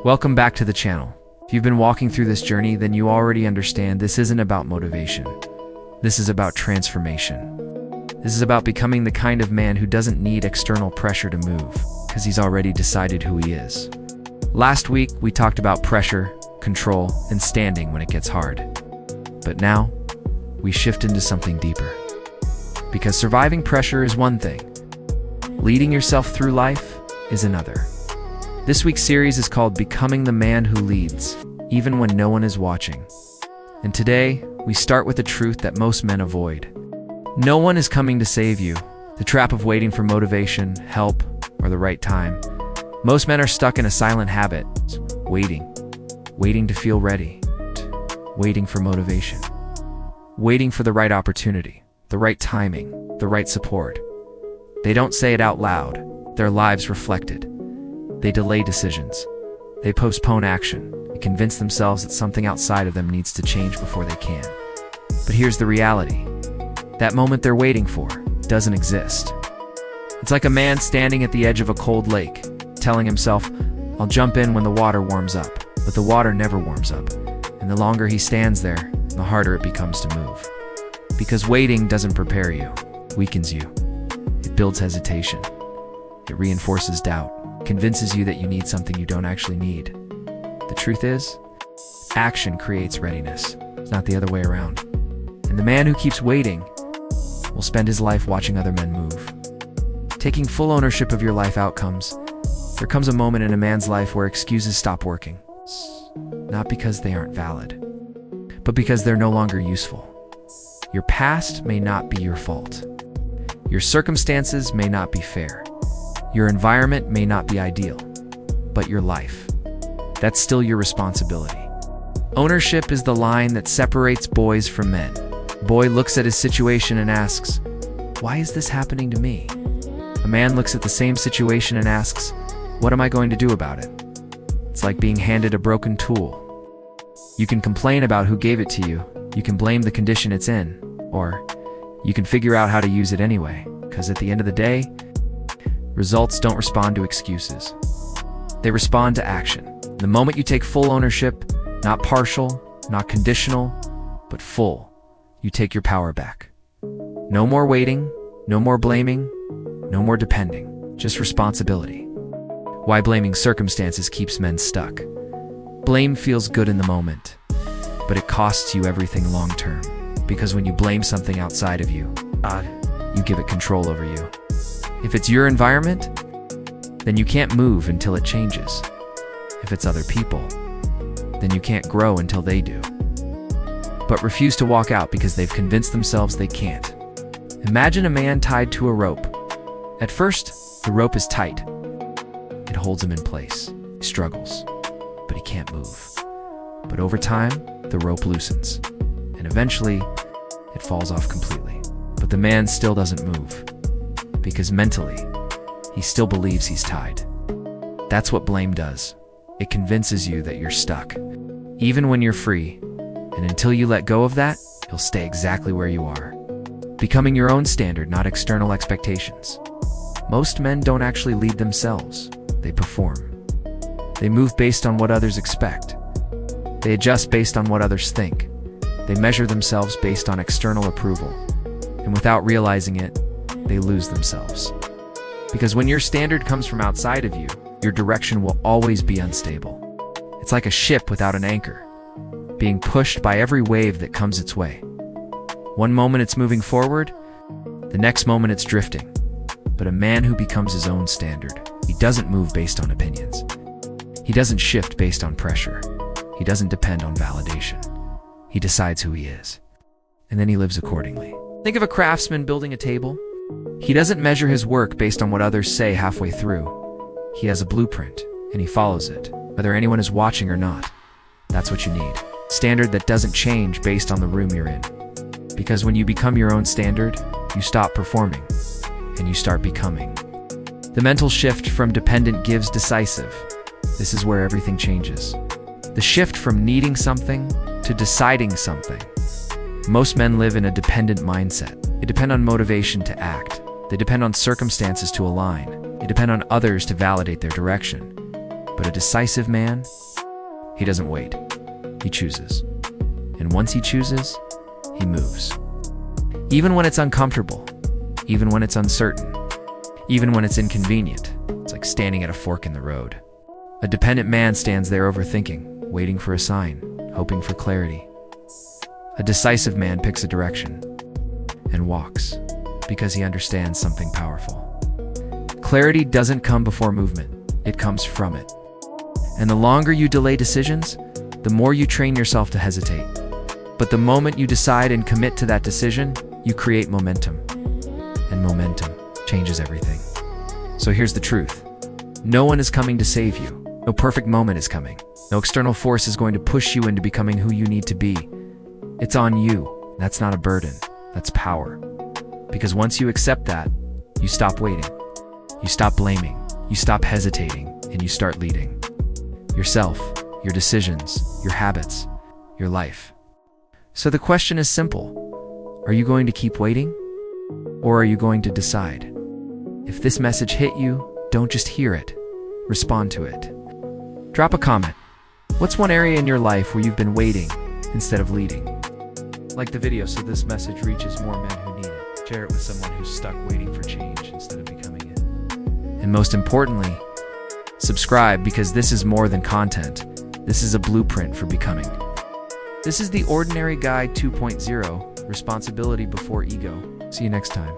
Welcome back to the channel. If you've been walking through this journey, then you already understand this isn't about motivation. This is about transformation. This is about becoming the kind of man who doesn't need external pressure to move, because he's already decided who he is. Last week, we talked about pressure, control, and standing when it gets hard. But now, we shift into something deeper. Because surviving pressure is one thing. Leading yourself through life is another. This week's series is called Becoming the Man Who Leads, Even When No One Is Watching. And today, we start with a truth that most men avoid. No one is coming to save you. The trap of waiting for motivation, help, or the right time. Most men are stuck in a silent habit, waiting to feel ready, waiting for motivation, waiting for the right opportunity, the right timing, the right support. They don't say it out loud. Their lives reflect it. They delay decisions. They postpone action and convince themselves that something outside of them needs to change before they can. But here's the reality. That moment they're waiting for doesn't exist. It's like a man standing at the edge of a cold lake, telling himself, "I'll jump in when the water warms up." But the water never warms up. And the longer he stands there, the harder it becomes to move. Because waiting doesn't prepare you, it weakens you. It builds hesitation. It reinforces doubt. Convinces you that you need something you don't actually need. The truth is, action creates readiness. It's not the other way around. And the man who keeps waiting will spend his life watching other men move. Taking full ownership of your life outcomes, there comes a moment in a man's life where excuses stop working. Not because they aren't valid, but because they're no longer useful. Your past may not be your fault. Your circumstances may not be fair. Your environment may not be ideal, but your life, that's still your responsibility. Ownership is the line that separates boys from men. A boy looks at his situation and asks, "Why is this happening to me?" A man looks at the same situation and asks, "What am I going to do about it?" It's like being handed a broken tool. You can complain about who gave it to you, you can blame the condition it's in, or you can figure out how to use it anyway, because at the end of the day, results don't respond to excuses. They respond to action. The moment you take full ownership, not partial, not conditional, but full, you take your power back. No more waiting, no more blaming, no more depending, just responsibility. Why blaming circumstances keeps men stuck. Blame feels good in the moment, but it costs you everything long term. Because when you blame something outside of you, you give it control over you. If it's your environment, then you can't move until it changes. If it's other people, then you can't grow until they do. But refuse to walk out because they've convinced themselves they can't. Imagine a man tied to a rope. At first, the rope is tight. It holds him in place. He struggles, but he can't move. But over time, the rope loosens, and eventually, it falls off completely. But the man still doesn't move. Because mentally, he still believes he's tied. That's what blame does. It convinces you that you're stuck, even when you're free. And until you let go of that, you'll stay exactly where you are. Becoming your own standard, not external expectations. Most men don't actually lead themselves. They perform. They move based on what others expect. They adjust based on what others think. They measure themselves based on external approval. And without realizing it, they lose themselves. Because when your standard comes from outside of you, your direction will always be unstable. It's like a ship without an anchor, being pushed by every wave that comes its way. One moment it's moving forward, the next moment it's drifting. But a man who becomes his own standard, he doesn't move based on opinions. He doesn't shift based on pressure. He doesn't depend on validation. He decides who he is, and then he lives accordingly. Think of a craftsman building a table. He doesn't measure his work based on what others say halfway through. He has a blueprint, and he follows it, whether anyone is watching or not. That's what you need. Standard that doesn't change based on the room you're in. Because when you become your own standard, you stop performing, and you start becoming. The mental shift from dependent gives decisive. This is where everything changes. The shift from needing something to deciding something. Most men live in a dependent mindset. They depend on motivation to act. They depend on circumstances to align. They depend on others to validate their direction. But a decisive man, he doesn't wait. He chooses. And once he chooses, he moves. Even when it's uncomfortable, even when it's uncertain, even when it's inconvenient. It's like standing at a fork in the road. A dependent man stands there overthinking, waiting for a sign, hoping for clarity. A decisive man picks a direction and walks because he understands something powerful. Clarity doesn't come before movement, it comes from it. And the longer you delay decisions, the more you train yourself to hesitate. But the moment you decide and commit to that decision, you create momentum. And momentum changes everything. So here's the truth. No one is coming to save you. No perfect moment is coming. No external force is going to push you into becoming who you need to be. It's on you. That's not a burden. That's power. Because once you accept that, you stop waiting. You stop blaming. You stop hesitating. And you start leading. Yourself, your decisions, your habits, your life. So the question is simple. Are you going to keep waiting? Or are you going to decide? If this message hit you, don't just hear it. Respond to it. Drop a comment. What's one area in your life where you've been waiting instead of leading? Like the video so this message reaches more men who need it. Share it with someone who's stuck waiting for change instead of becoming it. And most importantly, subscribe because this is more than content. This is a blueprint for becoming. This is the Ordinary Guy 2.0, responsibility before ego. See you next time.